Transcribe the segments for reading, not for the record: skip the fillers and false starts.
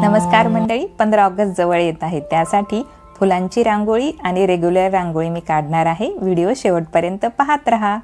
नमस्कार मंडळी, 15 ऑगस्ट जवळ येत आहे, त्यासाठी फुलांची रांगोळी आणि रेग्युलर रांगोळी मी काढणार आहे। व्हिडिओ शेवटपर्यंत पाहत रहा।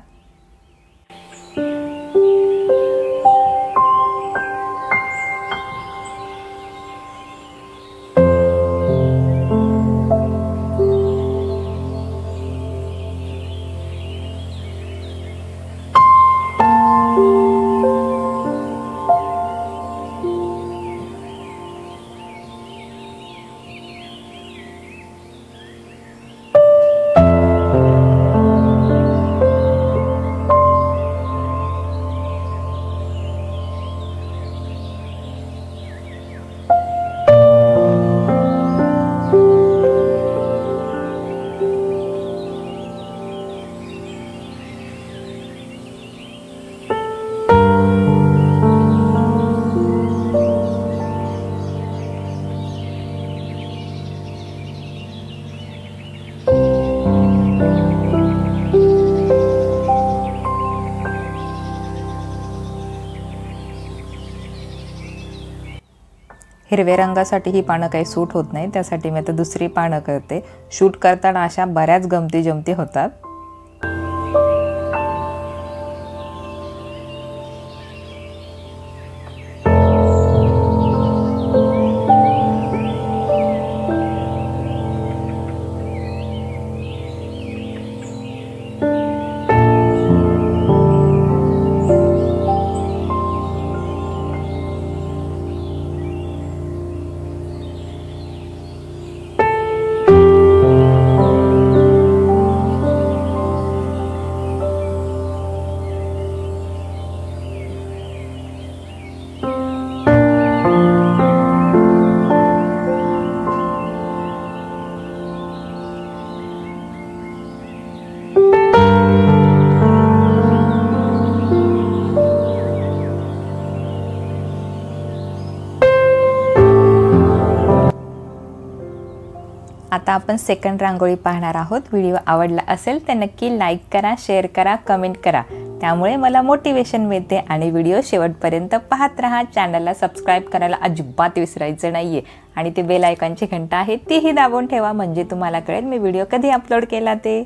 हिरव्या रंगासाठी ही पानं काही सूट होत नाही, त्यासाठी मी आता दुसरी पानं करते। शूट करताना अशा बऱ्याच गमती जमती होतात। आता आपण सेकंड रांगोळी पाहणार आहोत। व्हिडिओ आवडला असेल तर नक्की लाईक करा, शेअर करा, कमेंट करा, त्यामुळे मला मोटिवेशन मिळते। आणि व्हिडिओ शेवटपर्यंत पाहत रहा। चॅनलला सबस्क्राइब करायला अजिबात विसरायचं नाहीये आणि ते बेल आयकॉनची घंटा आहे तीही दाबून ठेवा, म्हणजे तुम्हाला कळेल मी व्हिडिओ कधी अपलोड केला ते।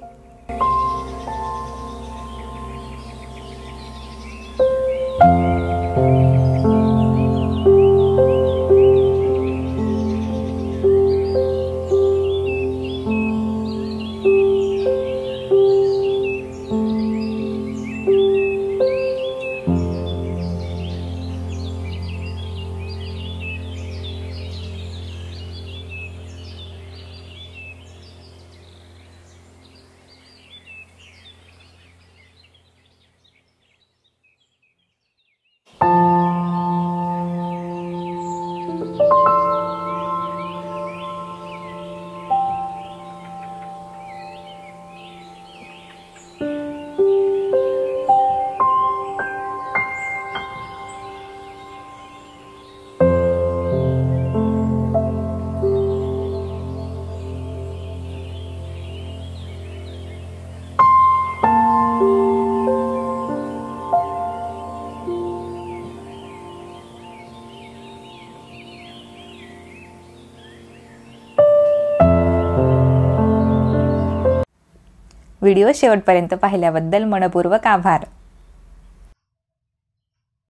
व्हिडिओ शेवटपर्यंत पाहिल्याबद्दल मनपूर्वक आभार।